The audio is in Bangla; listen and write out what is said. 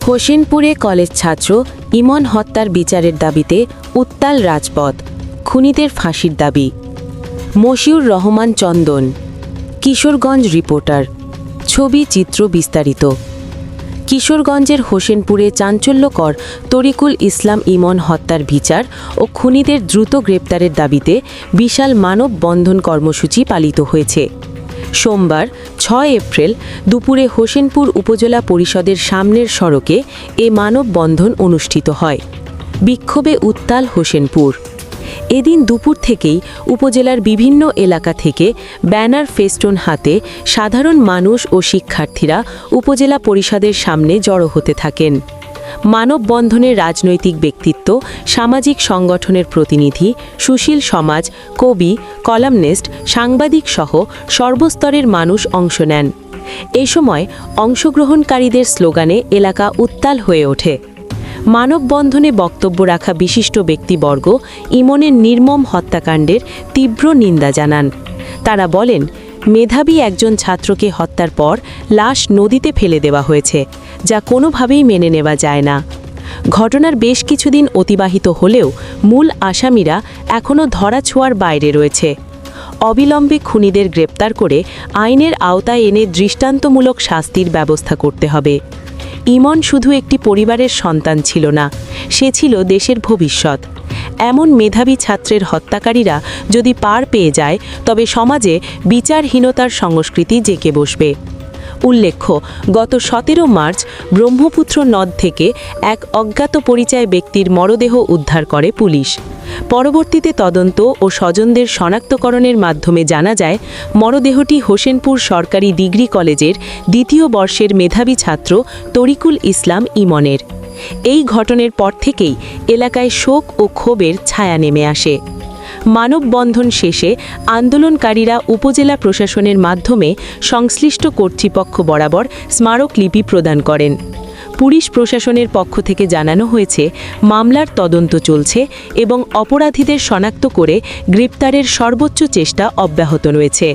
হোসেনপুরে কলেজ ছাত্র ইমন হত্যার বিচারের দাবিতে উত্তাল রাজপথ, খুনিদের ফাঁসির দাবি। মশিউর রহমান চন্দন, কিশোরগঞ্জ রিপোর্টার। ছবি চিত্র বিস্তারিত। কিশোরগঞ্জের হোসেনপুরে চাঞ্চল্যকর তরিকুল ইসলাম ইমন হত্যার বিচার ও খুনিদের দ্রুত গ্রেপ্তারের দাবিতে বিশাল মানববন্ধন কর্মসূচি পালিত হয়েছে। সোমবার ৬ এপ্রিল দুপুরে হোসেনপুর উপজেলা পরিষদের সামনের সড়কে এ মানববন্ধন অনুষ্ঠিত হয়। বিক্ষোভে উত্তাল হোসেনপুর। এদিন দুপুর থেকেই উপজেলার বিভিন্ন এলাকা থেকে ব্যানার ফেস্টুন হাতে সাধারণ মানুষ ও শিক্ষার্থীরা উপজেলা পরিষদের সামনে জড়ো হতে থাকেন। মানববন্ধনে রাজনৈতিক ব্যক্তিত্ব, সামাজিক সংগঠনের প্রতিনিধি, সুশীল সমাজ, কবি, কলামনিস্ট, সাংবাদিক সহ সর্বস্তরের মানুষ অংশ নেন। এ সময় অংশগ্রহণকারীদের স্লোগানে এলাকা উত্তাল হয়ে ওঠে। মানববন্ধনে বক্তব্য রাখা বিশিষ্ট ব্যক্তিবর্গ ইমনের নির্মম হত্যাকাণ্ডের তীব্র নিন্দা জানান। তারা বলেন, মেধাবী একজন ছাত্রকে হত্যার পর লাশ নদীতে ফেলে দেওয়া হয়েছে, যা কোনোভাবেই মেনে নেওয়া যায় না। ঘটনার বেশ কিছুদিন অতিবাহিত হলেও মূল আসামিরা এখনও ধরাছোঁয়ার বাইরে রয়েছে। অবিলম্বে খুনিদের গ্রেপ্তার করে আইনের আওতায় এনে দৃষ্টান্তমূলক শাস্তির ব্যবস্থা করতে হবে। ইমন শুধু একটি পরিবারের সন্তান ছিল না, সে ছিল দেশের ভবিষ্যৎ। এমন মেধাবী ছাত্রের হত্যাকারীরা যদি পার পেয়ে যায়, তবে সমাজে বিচারহীনতার সংস্কৃতি জেঁকে বসবে। উল্লেখ্য, গত ১৭ মার্চ ব্রহ্মপুত্র নদ থেকে এক অজ্ঞাত পরিচয় ব্যক্তির মরদেহ উদ্ধার করে পুলিশ। পরবর্তীতে তদন্ত ও স্বজনদের শনাক্তকরণের মাধ্যমে জানা যায়, মরদেহটি হোসেনপুর সরকারি ডিগ্রি কলেজের ২য় বর্ষের মেধাবী ছাত্র তরিকুল ইসলাম ইমনের। এই ঘটনার পর থেকেই এলাকায় শোক ও ক্ষোভের ছায়া নেমে আসে। মানববন্ধন শেষে আন্দোলনকারীরা উপজেলা প্রশাসনের মাধ্যমে সংশ্লিষ্ট কর্তৃপক্ষ বরাবর স্মারকলিপি প্রদান করেন। পুলিশ প্রশাসনের পক্ষ থেকে জানানো হয়েছে, মামলার তদন্ত চলছে এবং অপরাধীদের শনাক্ত করে গ্রেপ্তারের সর্বোচ্চ চেষ্টা অব্যাহত রয়েছে।